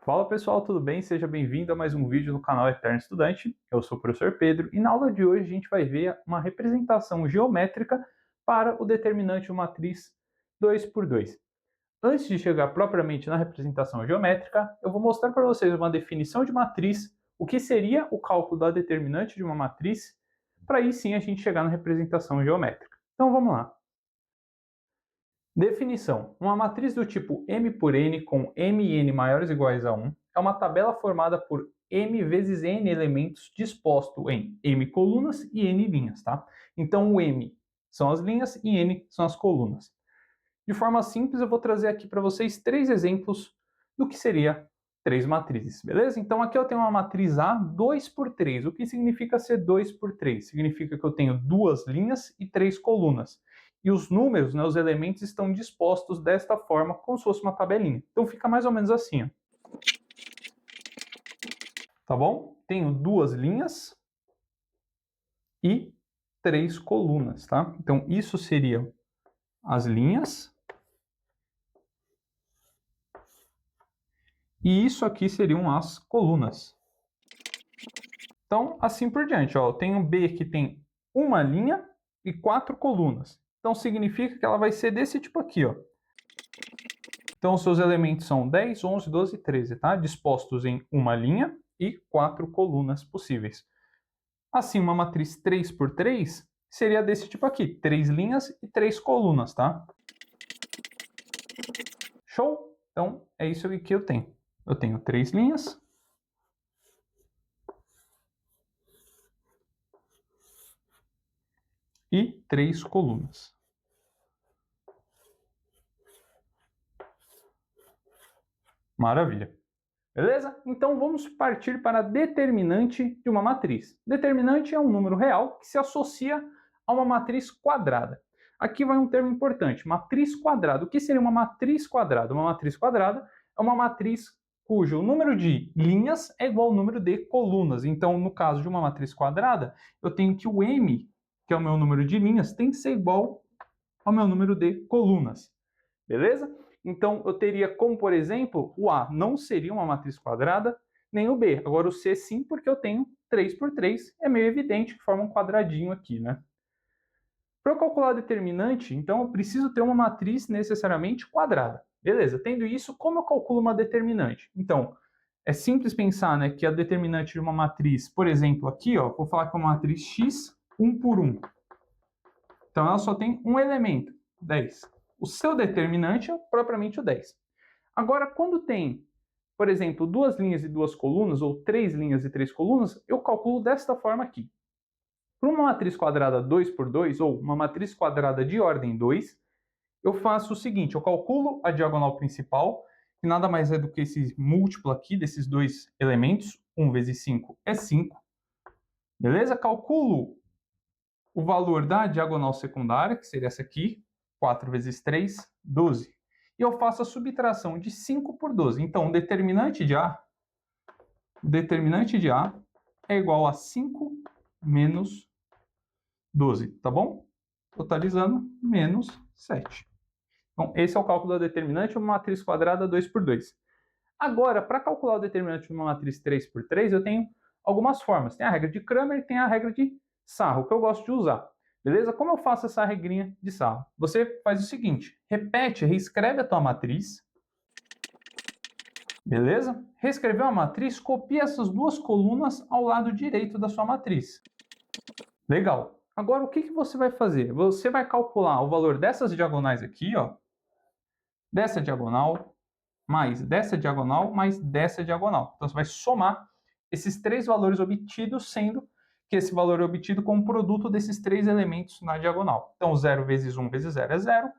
Fala pessoal, tudo bem? Seja bem-vindo a mais um vídeo no canal Eterno Estudante. Eu sou o professor Pedro e na aula de hoje a gente vai ver uma representação geométrica para o determinante de uma matriz 2 por 2. Antes de chegar propriamente na representação geométrica, eu vou mostrar para vocês uma definição de matriz, o que seria o cálculo da determinante de uma matriz, para aí sim a gente chegar na representação geométrica. Então vamos lá. Definição: uma matriz do tipo M por N com M e N maiores ou iguais a 1 é uma tabela formada por M vezes N elementos disposto em M colunas e N linhas, tá? Então o M são as linhas e N são as colunas. De forma simples, eu vou trazer aqui para vocês três exemplos do que seria três matrizes, beleza? Então aqui eu tenho uma matriz A 2 por 3. O que significa ser 2 por 3? Significa que eu tenho duas linhas e três colunas. E os números, né, os elementos estão dispostos desta forma, como se fosse uma tabelinha. Então fica mais ou menos assim, ó. Tá bom? Tenho duas linhas e três colunas, tá? Então isso seria as linhas. E isso aqui seriam as colunas. Então, assim por diante. Ó, eu tenho um B que tem uma linha e quatro colunas. Então, significa que ela vai ser desse tipo aqui, ó. Então, os seus elementos são 10, 11, 12 e 13, tá? Dispostos em uma linha e quatro colunas possíveis. Assim, uma matriz 3 por 3 seria desse tipo aqui. 3 linhas e 3 colunas, tá? Show? Então, é isso aqui que eu tenho. Eu tenho 3 linhas e 3 colunas. Maravilha. Beleza? Então vamos partir para a determinante de uma matriz. Determinante é um número real que se associa a uma matriz quadrada. Aqui vai um termo importante, matriz quadrada. O que seria uma matriz quadrada? Uma matriz quadrada é uma matriz cujo número de linhas é igual ao número de colunas. Então, no caso de uma matriz quadrada, eu tenho que o m, que é o meu número de linhas, tem que ser igual ao meu número de colunas. Beleza? Então, eu teria como, por exemplo, o A não seria uma matriz quadrada, nem o B. Agora, o C sim, porque eu tenho 3 por 3. É meio evidente que forma um quadradinho aqui, né? Para eu calcular a determinante, então, eu preciso ter uma matriz necessariamente quadrada. Beleza, tendo isso, como eu calculo uma determinante? Então, é simples pensar, né, que a determinante de uma matriz, por exemplo, aqui, ó, vou falar que é uma matriz X 1 por 1. Então, ela só tem um elemento, 10. O seu determinante é propriamente o 10. Agora, quando tem, por exemplo, duas linhas e duas colunas, ou três linhas e três colunas, eu calculo desta forma aqui. Para uma matriz quadrada 2 por 2, ou uma matriz quadrada de ordem 2, eu faço o seguinte, eu calculo a diagonal principal, que nada mais é do que esse múltiplo aqui, desses dois elementos, 1 vezes 5 é 5. Beleza? Calculo o valor da diagonal secundária, que seria essa aqui, 4 vezes 3, 12. E eu faço a subtração de 5 por 12. Então, o determinante de A é igual a 5 menos 12, tá bom? Totalizando, menos 7. Então, esse é o cálculo da determinante de uma matriz quadrada 2 por 2. Agora, para calcular o determinante de uma matriz 3 por 3, eu tenho algumas formas. Tem a regra de Cramer e tem a regra de Sarro, que eu gosto de usar. Beleza? Como eu faço essa regrinha de Sarro? Você faz o seguinte, repete, reescreve a tua matriz. Beleza? Reescreveu a matriz, copia essas duas colunas ao lado direito da sua matriz. Legal. Agora, o que você vai fazer? Você vai calcular o valor dessas diagonais aqui, ó, dessa diagonal, mais dessa diagonal, mais dessa diagonal. Então, você vai somar esses três valores obtidos, sendo que esse valor é obtido como produto desses três elementos na diagonal. Então, 0 vezes 1 vezes 0 é 0.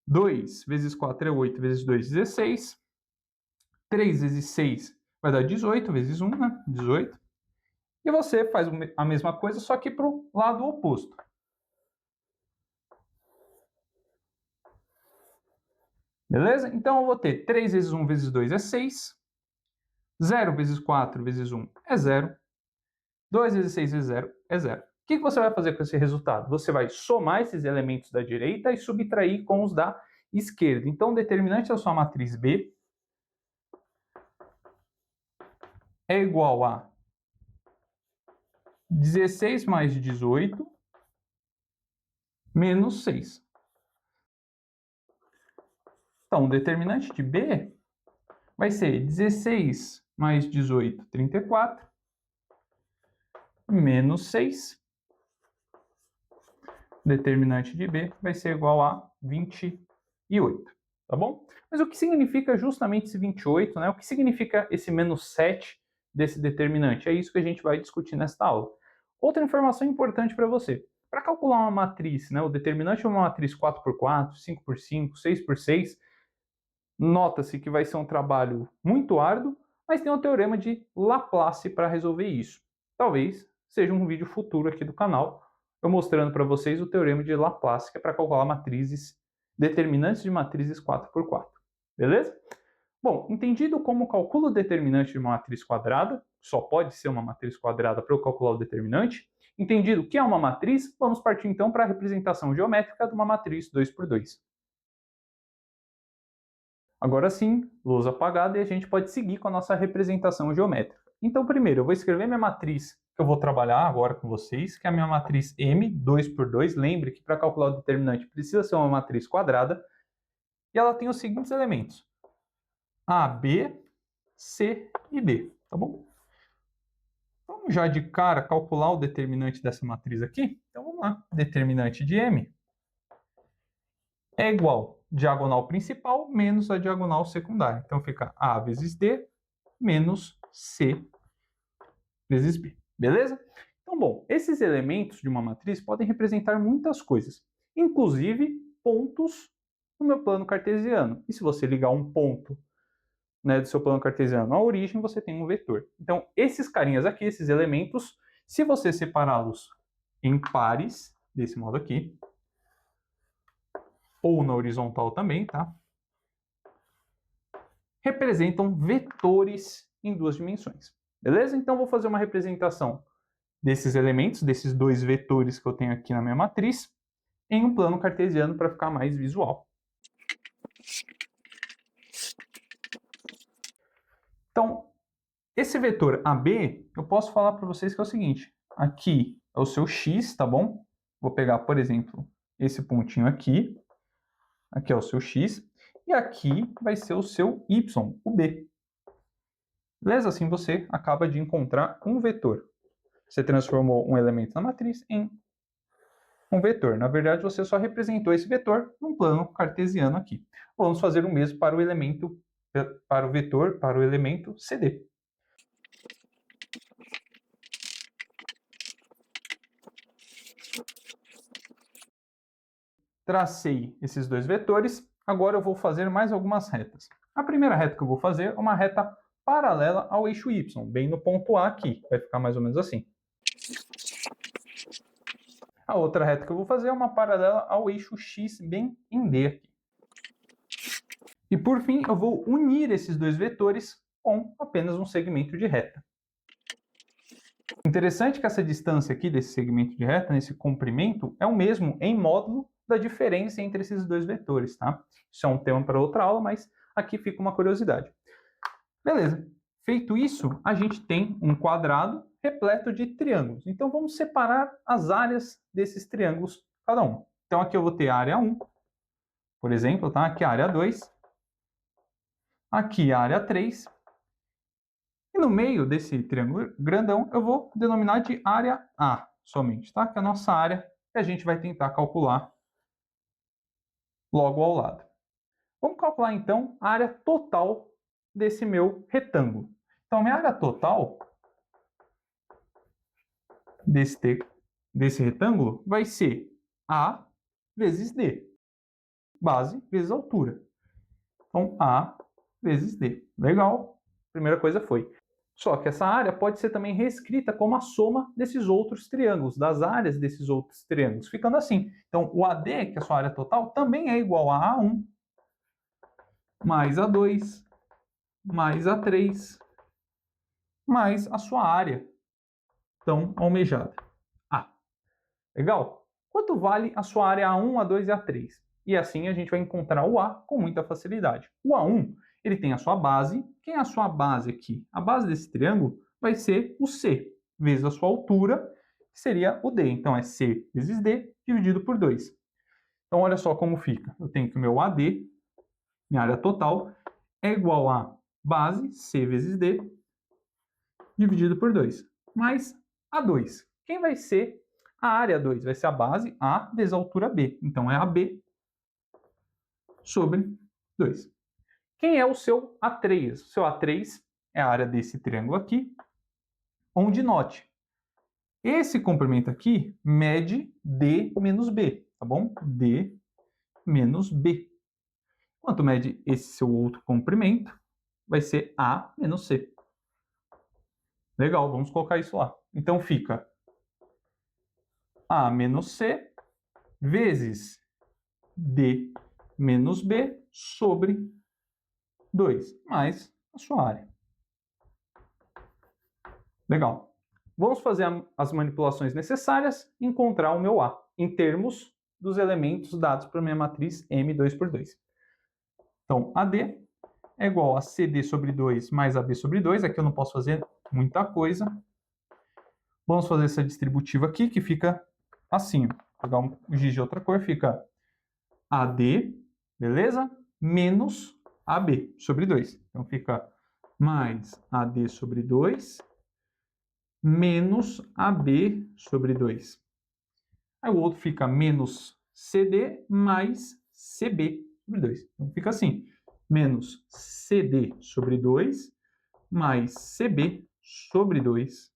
2 vezes 4 é 8, vezes 2, 16. 3 vezes 6 vai dar 18, vezes 1, né? 18. E você faz a mesma coisa, só que para o lado oposto. Beleza? Então, eu vou ter 3 vezes 1 vezes 2 é 6. 0 vezes 4 vezes 1 é 0. 2 vezes 6 vezes 0 é 0. O que você vai fazer com esse resultado? Você vai somar esses elementos da direita e subtrair com os da esquerda. Então, o determinante da sua matriz B é igual a 16 mais 18 menos 6. Então, o determinante de B vai ser 16 mais 18, 34, menos 6. Determinante de B vai ser igual a 28, tá bom? Mas o que significa justamente esse 28, né? O que significa esse menos 7 desse determinante? É isso que a gente vai discutir nesta aula. Outra informação importante para você. Para calcular uma matriz, né, o determinante de uma matriz 4x4, 5x5, 6x6, nota-se que vai ser um trabalho muito árduo, mas tem o teorema de Laplace para resolver isso. Talvez seja um vídeo futuro aqui do canal, eu mostrando para vocês o teorema de Laplace, que é para calcular matrizes, determinantes de matrizes 4x4. Beleza? Bom, entendido como calculo o determinante de uma matriz quadrada, só pode ser uma matriz quadrada para eu calcular o determinante, entendido o que é uma matriz, vamos partir então para a representação geométrica de uma matriz 2x2. Agora sim, luz apagada e a gente pode seguir com a nossa representação geométrica. Então, primeiro, eu vou escrever minha matriz que eu vou trabalhar agora com vocês, que é a minha matriz M, 2x2. Lembre que para calcular o determinante precisa ser uma matriz quadrada. E ela tem os seguintes elementos: A, B, C e D, tá bom? Vamos já de cara calcular o determinante dessa matriz aqui? Então, vamos lá. Determinante de M é igual diagonal principal menos a diagonal secundária. Então, fica A vezes D menos C vezes B. Beleza? Então, bom, esses elementos de uma matriz podem representar muitas coisas, inclusive pontos no meu plano cartesiano. E se você ligar um ponto, né, do seu plano cartesiano à origem, você tem um vetor. Então, esses carinhas aqui, esses elementos, se você separá-los em pares, desse modo aqui, ou na horizontal também, tá? Representam vetores em duas dimensões. Beleza? Então, vou fazer uma representação desses elementos, desses dois vetores que eu tenho aqui na minha matriz, em um plano cartesiano para ficar mais visual. Então, esse vetor AB, eu posso falar para vocês que é o seguinte: aqui é o seu x, tá bom? Vou pegar, por exemplo, esse pontinho aqui. Aqui é o seu x. E aqui vai ser o seu y, o B. Beleza? Assim você acaba de encontrar um vetor. Você transformou um elemento na matriz em um vetor. Na verdade, você só representou esse vetor num plano cartesiano aqui. Vamos fazer o mesmo para o elemento, para o vetor, para o elemento CD. Tracei esses dois vetores, agora eu vou fazer mais algumas retas. A primeira reta que eu vou fazer é uma reta paralela ao eixo Y, bem no ponto A aqui, vai ficar mais ou menos assim. A outra reta que eu vou fazer é uma paralela ao eixo X, bem em D aqui. E por fim, eu vou unir esses dois vetores com apenas um segmento de reta. Interessante que essa distância aqui desse segmento de reta, nesse comprimento, é o mesmo em módulo da diferença entre esses dois vetores, tá? Isso é um tema para outra aula, mas aqui fica uma curiosidade. Beleza. Feito isso, a gente tem um quadrado repleto de triângulos. Então, vamos separar as áreas desses triângulos cada um. Então, aqui eu vou ter a área 1, por exemplo, tá? Aqui a área 2, aqui a área 3, e no meio desse triângulo grandão, eu vou denominar de área A somente, tá? Que é a nossa área que a gente vai tentar calcular logo ao lado. Vamos calcular, então, a área total desse meu retângulo. Então, minha área total desse retângulo vai ser A vezes D. Base vezes altura. Então, A vezes D. Legal. Primeira coisa foi. Só que essa área pode ser também reescrita como a soma desses outros triângulos, das áreas desses outros triângulos, ficando assim. Então, o AD, que é a sua área total, também é igual a A1 mais A2 mais A3 mais a sua área tão almejada. A. Legal? Quanto vale a sua área A1, A2 e A3? E assim a gente vai encontrar o A com muita facilidade. O A1, ele tem a sua base. Quem é a sua base aqui? A base desse triângulo vai ser o C, vezes a sua altura, que seria o D. Então, é C vezes D dividido por 2. Então, olha só como fica. Eu tenho que o meu AD, minha área total, é igual a base, C vezes D, dividido por 2, mais A2. Quem vai ser a área 2? Vai ser a base A vezes a altura B. Então, é AB sobre 2. Quem é o seu A3? O seu A3 é a área desse triângulo aqui, onde note, esse comprimento aqui mede D menos B, tá bom? D menos B. Quanto mede esse seu outro comprimento? Vai ser A menos C. Legal, vamos colocar isso lá. Então fica A menos C vezes D menos B sobre 2, mais a sua área. Legal. Vamos fazer as manipulações necessárias e encontrar o meu A, em termos dos elementos dados para a minha matriz M2×2. Então, AD é igual a CD sobre 2 mais AB sobre 2. Aqui eu não posso fazer muita coisa. Vamos fazer essa distributiva aqui, que fica assim. Vou pegar um giz de outra cor, fica AD, beleza? Menos AB sobre 2. Então, fica mais AD sobre 2 menos AB sobre 2. Aí o outro fica menos CD mais CB sobre 2. Então fica assim, menos CD sobre 2 mais CB sobre 2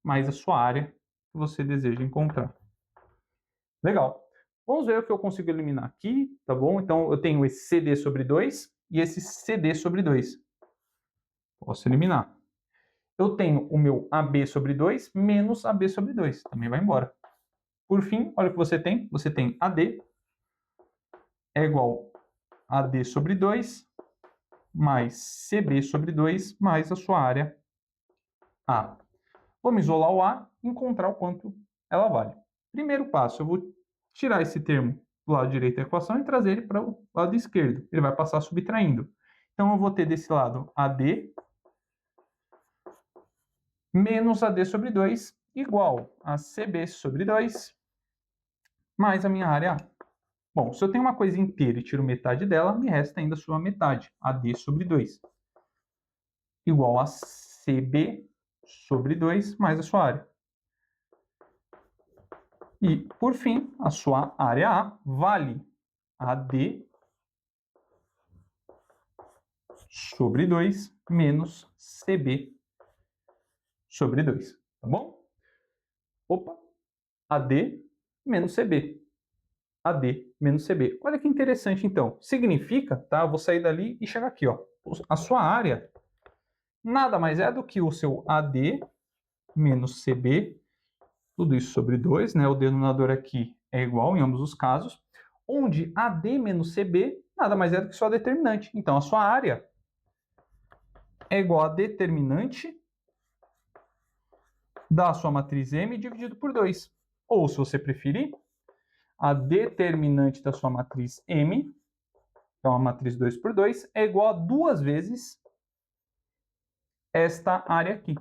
mais a sua área que você deseja encontrar. Legal. Vamos ver o que eu consigo eliminar aqui, tá bom? Então eu tenho esse CD sobre 2 e esse CD sobre 2. Posso eliminar. Eu tenho o meu AB sobre 2 menos AB sobre 2. Também vai embora. Por fim, olha o que você tem. Você tem AD é igual a AD sobre 2 mais CB sobre 2 mais a sua área A. Vamos isolar o A e encontrar o quanto ela vale. Primeiro passo, eu vou tirar esse termo do lado direito da equação e trazer ele para o lado esquerdo. Ele vai passar subtraindo. Então, eu vou ter desse lado AD menos AD sobre 2 igual a CB sobre 2 mais a minha área A. Bom, se eu tenho uma coisa inteira e tiro metade dela, me resta ainda a sua metade, AD sobre 2. Igual a CB sobre 2 mais a sua área. E, por fim, a sua área A vale AD sobre 2 menos CB sobre 2. Tá bom? Opa! AD menos CB. AD menos CB. Olha que interessante, então. Significa, tá? Eu vou sair dali e chegar aqui, ó. A sua área nada mais é do que o seu AD menos CB, tudo isso sobre 2, né? O denominador aqui é igual em ambos os casos, onde AD menos CB nada mais é do que sua determinante. Então, a sua área é igual a determinante da sua matriz M dividido por 2. Ou, se você preferir, a determinante da sua matriz M, então a matriz 2×2, é igual a 2 vezes esta área aqui.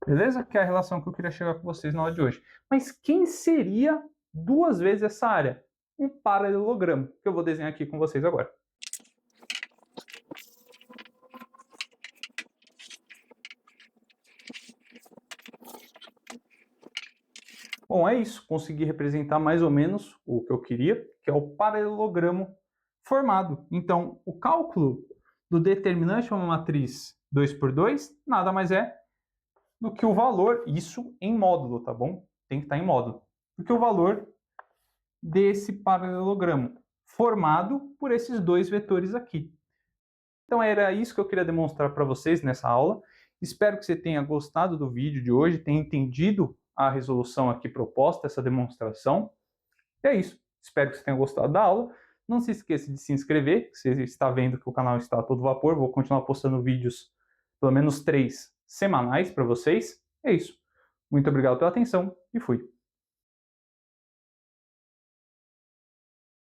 Beleza? Que é a relação que eu queria chegar com vocês na aula de hoje. Mas quem seria 2 vezes essa área? Um paralelogramo, que eu vou desenhar aqui com vocês agora. Bom, é isso. Consegui representar mais ou menos o que eu queria, que é o paralelogramo formado. Então, o cálculo do determinante de uma matriz 2×2 nada mais é do que o valor, isso em módulo, tá bom? Tem que estar em módulo. Do que o valor desse paralelogramo, formado por esses dois vetores aqui. Então era isso que eu queria demonstrar para vocês nessa aula. Espero que você tenha gostado do vídeo de hoje, tenha entendido a resolução aqui proposta, essa demonstração. E é isso. Espero que você tenha gostado da aula. Não se esqueça de se inscrever, você está vendo que o canal está a todo vapor. Vou continuar postando vídeos, pelo menos 3 semanais para vocês. É isso. Muito obrigado pela atenção e fui.